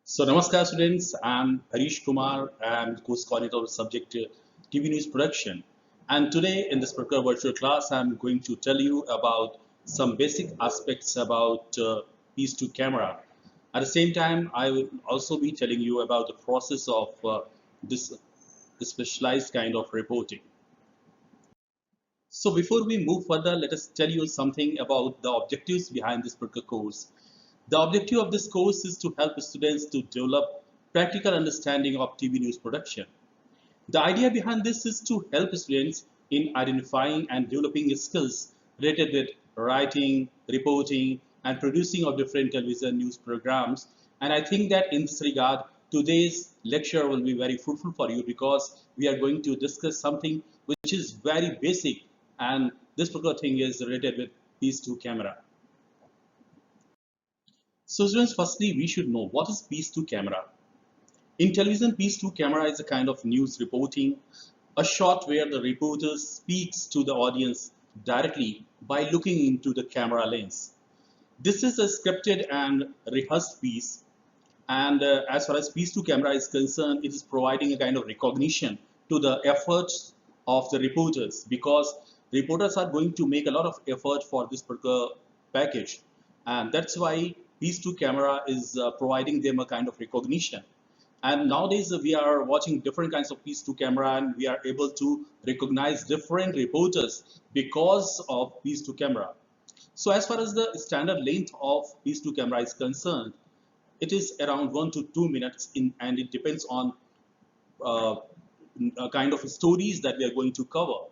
So, Namaskar students, I'm Harish Kumar, I'm course coordinator of subject TV News Production. And today in this particular virtual class, I'm going to tell you about some basic aspects about Piece 2 camera. At the same time, I will also be telling you about the process of this specialized kind of reporting. So before we move further, let us tell you something about the objectives behind this particular course. The objective of this course is to help students to develop practical understanding of TV news production. The idea behind this is to help students in identifying and developing skills related with writing, reporting, and producing of different television news programs. And I think that in this regard, today's lecture will be very fruitful for you because we are going to discuss something which is very basic, and this particular thing is related with these two camera. So students, firstly, we should know what is piece 2 camera. In television, piece 2 camera is a kind of news reporting, a shot where the reporter speaks to the audience directly by looking into the camera lens. This is a scripted and rehearsed piece, and as far as piece 2 camera is concerned, it is providing a kind of recognition to the efforts of the reporters because reporters are going to make a lot of effort for this particular package, and that's why piece 2 camera is providing them a kind of recognition. And nowadays we are watching different kinds of piece 2 camera, and we are able to recognize different reporters because of piece 2 camera. So as far as the standard length of piece 2 camera is concerned, it is around 1 to 2 minutes and it depends on uh, kind of stories that we are going to cover.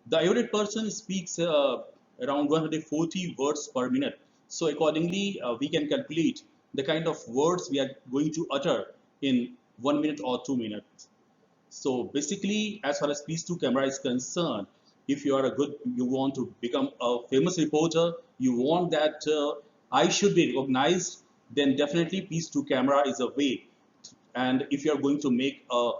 The average person speaks around 140 words per minute. So accordingly, we can calculate the kind of words we are going to utter in 1 minute or 2 minutes. So basically, as far as piece 2 camera is concerned, if you are you want to become a famous reporter, you want that I should be recognized, then definitely piece 2 camera is a way. And if you are going to make a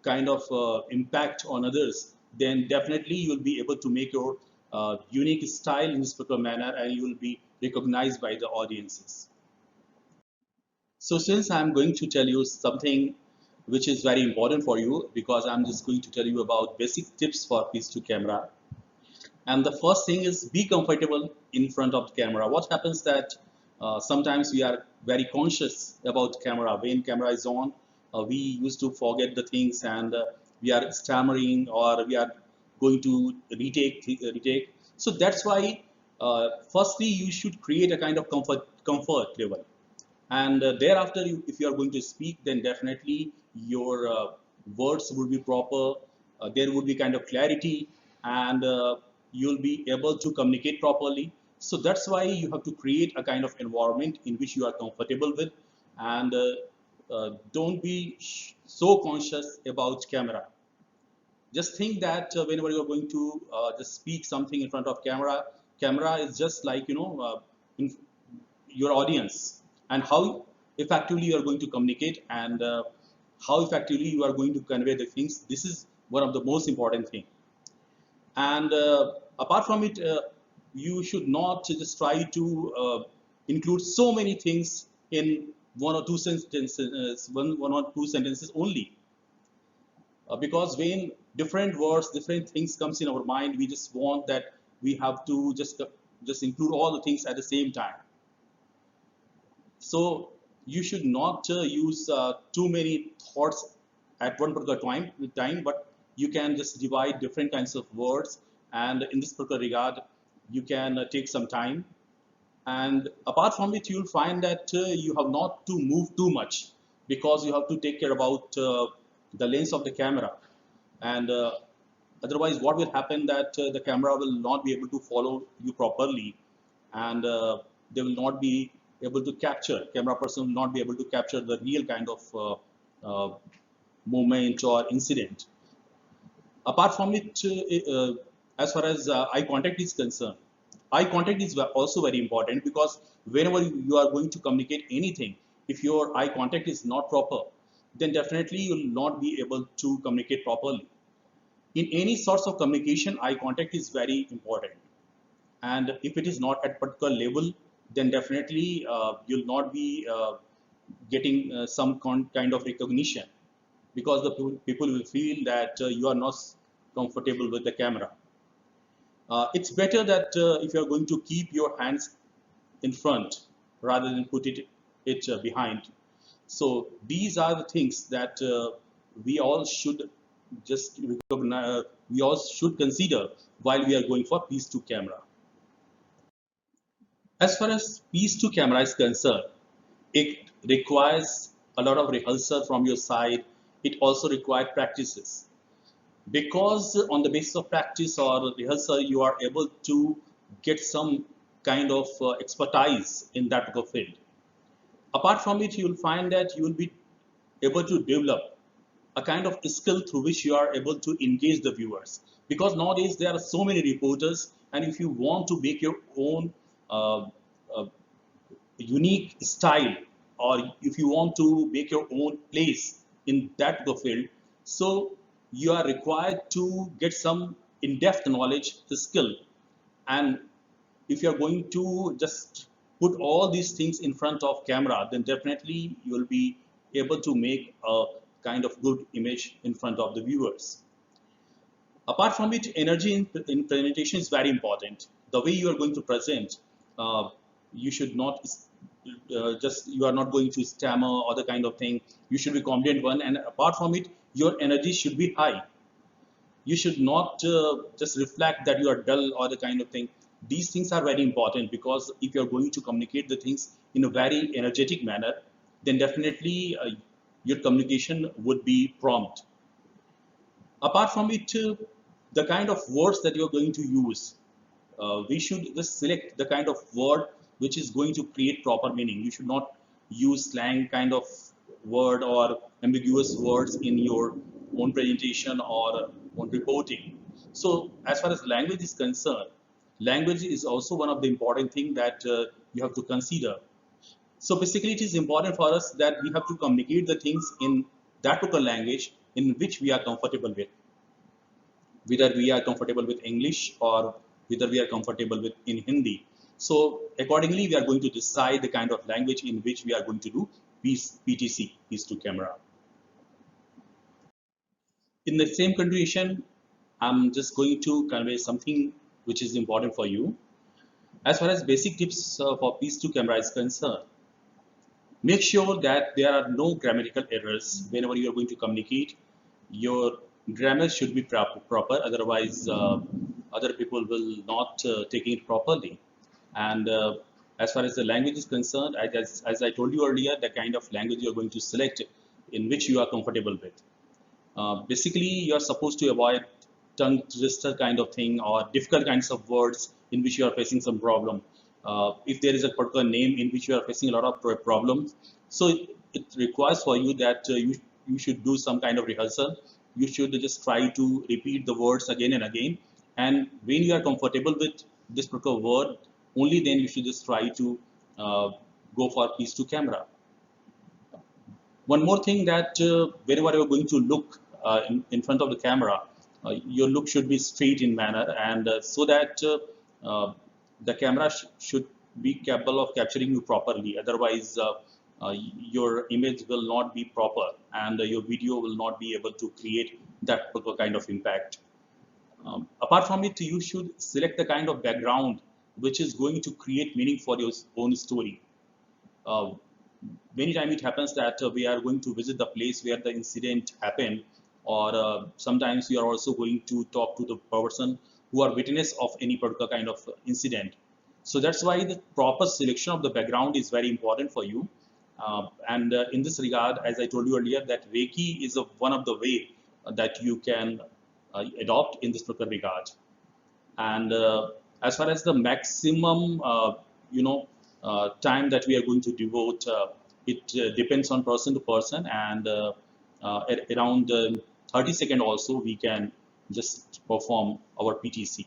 kind of impact on others, then definitely you will be able to make your unique style in this particular manner, and you will be recognized by the audiences. So since I'm going to tell you something which is very important for you, because I'm just going to tell you about basic tips for piece 2 camera. And the first thing is be comfortable in front of the camera. What happens that sometimes we are very conscious about camera. When camera is on, we used to forget the things, and we are stammering, or we are going to retake. So that's why firstly you should create a kind of comfort level, and thereafter if you are going to speak, then definitely your words would be proper, there would be kind of clarity, and you'll be able to communicate properly. So that's why you have to create a kind of environment in which you are comfortable with, and don't be so conscious about camera. Just think that whenever you're going to just speak something in front of camera is just like in your audience, and how effectively you are going to communicate, and how effectively you are going to convey the things. This is one of the most important thing. And apart from it, you should not just try to include so many things in one or two sentences only, because when different words, different things comes in our mind, we just want that we have to just include all the things at the same time. So you should not use too many thoughts at one particular time, but you can just divide different kinds of words. And in this particular regard, you can take some time. And apart from it, you'll find that you have not to move too much, because you have to take care about the lens of the camera. And otherwise, what will happen that the camera will not be able to follow you properly, and they will not be able to capture, camera person will not be able to capture the real kind of moment or incident. Apart from it, as far as eye contact is concerned, eye contact is also very important, because whenever you are going to communicate anything, if your eye contact is not proper, then definitely you will not be able to communicate properly. In any sorts of communication, eye contact is very important, and if it is not at particular level, then definitely you'll not be getting some kind of recognition, because the people will feel that you are not comfortable with the camera. It's better that if you are going to keep your hands in front rather than put it behind. So these are the things that we all should just recognize, we all should consider while we are going for piece to camera. As far as piece to camera is concerned, it requires a lot of rehearsal from your side. It also requires practices, because on the basis of practice or rehearsal, you are able to get some kind of expertise in that particular field. Apart from it, you will find that you will be able to develop a kind of skill through which you are able to engage the viewers. Because nowadays there are so many reporters, and if you want to make your own uh, uh, unique style, or if you want to make your own place in that field, so you are required to get some in-depth knowledge, skill. And if you are going to just put all these things in front of camera, then definitely you will be able to make a kind of good image in front of the viewers. Apart from it, energy in presentation is very important. The way you are going to present, you should not you are not going to stammer or the kind of thing. You should be confident one, and apart from it, your energy should be high. You should not just reflect that you are dull or the kind of thing. These things are very important, because if you are going to communicate the things in a very energetic manner, then definitely your communication would be prompt. Apart from it, the kind of words that you're going to use, we should just select the kind of word which is going to create proper meaning. You should not use slang kind of word or ambiguous words in your own presentation or own reporting. So as far as language is concerned, language is also one of the important thing that you have to consider. So basically, it is important for us that we have to communicate the things in that particular language in which we are comfortable with, whether we are comfortable with English or whether we are comfortable with in Hindi. So accordingly, we are going to decide the kind of language in which we are going to do PTC, piece to camera. In the same continuation, I'm just going to convey something which is important for you. As far as basic tips for piece to camera is concerned, make sure that there are no grammatical errors whenever you are going to communicate. Your grammar should be proper, otherwise other people will not take it properly. And as far as the language is concerned, as I told you earlier, the kind of language you are going to select in which you are comfortable with. Basically, you are supposed to avoid tongue twister kind of thing or difficult kinds of words in which you are facing some problem. If there is a particular name in which you are facing a lot of problems, so it requires for you that you should do some kind of rehearsal. You should just try to repeat the words again and again. And when you are comfortable with this particular word, only then you should just try to go for piece to camera. One more thing, that whenever you're going to look in front of the camera, your look should be straight in manner, and so that the camera should be capable of capturing you properly. Otherwise, your image will not be proper, and your video will not be able to create that particular kind of impact. Apart from it, you should select the kind of background which is going to create meaning for your own story. Uh, Many times it happens that we are going to visit the place where the incident happened, or sometimes we are also going to talk to the person who are witness of any particular kind of incident. So that's why the proper selection of the background is very important for you. And in this regard, as I told you earlier, that Reiki is one of the way that you can adopt in this particular regard. And as far as the maximum, time that we are going to devote, it depends on person to person, and around 30 seconds also we can just perform our PTC.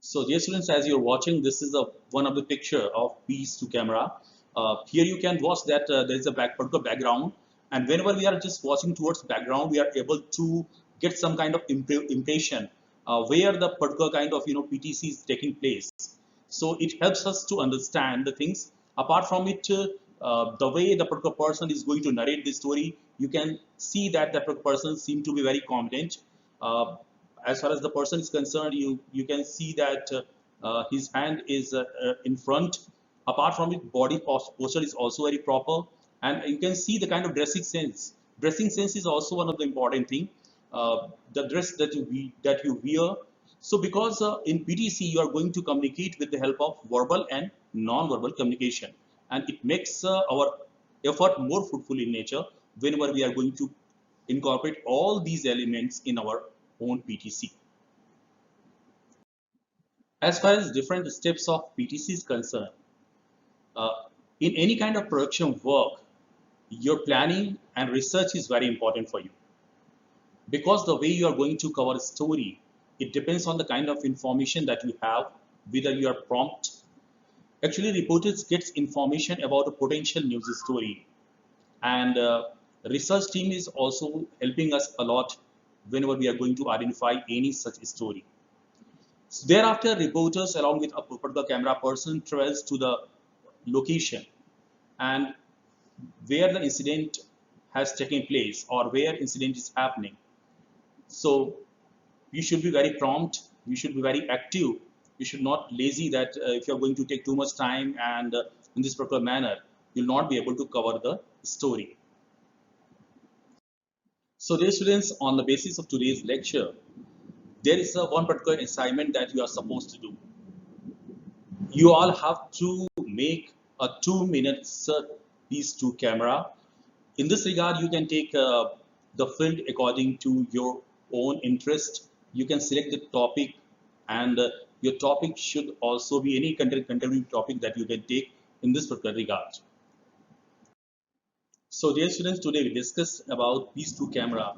So dear students, as you're watching, this is one of the picture of piece to camera. Here you can watch that there is a particular background, and whenever we are just watching towards background, we are able to get some kind of impression where the particular kind of PTC is taking place. So it helps us to understand the things Apart from it, the way the particular person is going to narrate the story, you can see that the particular person seems to be very competent. Uh, as far as the person is concerned, you can see that his hand is in front. Apart from it, body posture is also very proper, and you can see the kind of dressing sense. Dressing sense is also one of the important thing. The dress that you wear. So because in PTC you are going to communicate with the help of verbal and non-verbal communication, and it makes our effort more fruitful in nature whenever we are going to incorporate all these elements in our own PTC. As far as different steps of PTC is concerned, uh, in any kind of production work, your planning and research is very important for you, because the way you are going to cover a story, it depends on the kind of information that you have, whether you are prompt. Actually, reporters gets information about a potential news story, and research team is also helping us a lot whenever we are going to identify any such story. So thereafter, reporters along with a particular camera person travels to the location and where the incident has taken place or where incident is happening. So you should be very prompt, you should be very active, you should not lazy that if you're going to take too much time and in this particular manner, you'll not be able to cover the story. So dear students, on the basis of today's lecture, there is a one particular assignment that you are supposed to do. You all have to make a 2 minutes piece to camera. In this regard, you can take the field according to your own interest. You can select the topic, and your topic should also be any contemporary topic that you can take in this particular regard. So dear students, today we discussed about piece to camera,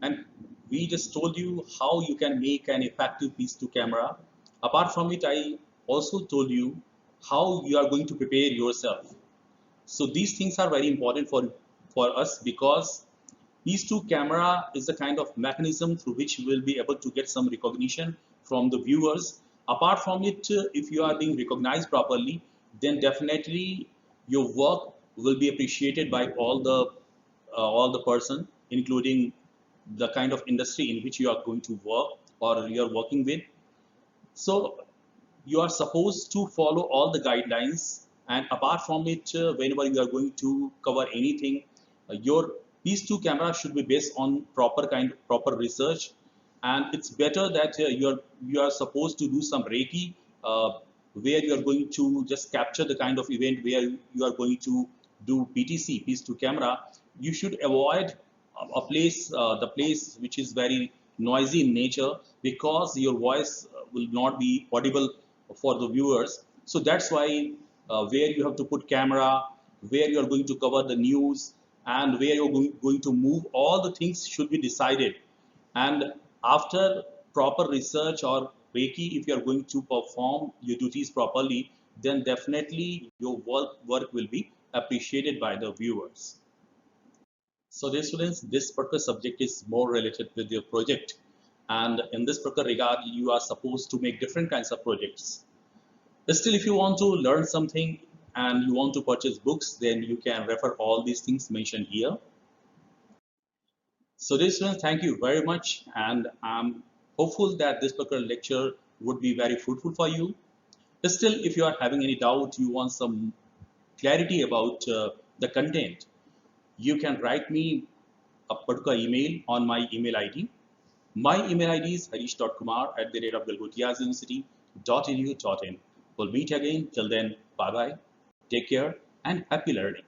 and we just told you how you can make an effective piece to camera. Apart from it, I also told you how you are going to prepare yourself. So these things are very important for us, because piece to camera is a kind of mechanism through which we will be able to get some recognition from the viewers. Apart from it, if you are being recognized properly, then definitely your work will be appreciated by all the person, including the kind of industry in which you are going to work or you are working with. So you are supposed to follow all the guidelines, and apart from it, whenever you are going to cover anything, your piece to camera should be based on proper research, and it's better that you are supposed to do some Reiki, where you are going to just capture the kind of event where you are going to do PTC, piece to camera. You should avoid a place, the place which is very noisy in nature, because your voice will not be audible for the viewers. So that's why where you have to put camera, where you are going to cover the news, and where you're going to move, all the things should be decided. And after proper research or Reiki, if you are going to perform your duties properly, then definitely your work will be appreciated by the viewers. So dear students, this particular subject is more related with your project. And in this particular regard, you are supposed to make different kinds of projects. Still, if you want to learn something and you want to purchase books, then you can refer all these things mentioned here. So dear students, thank you very much. And I'm hopeful that this particular lecture would be very fruitful for you. Still, if you are having any doubt, you want some clarity about the content, you can write me a particular email on my email ID. My email ID is harish.kumar@galgotiasuniversity.edu.in. We'll meet again. Till then, bye bye. Take care and happy learning.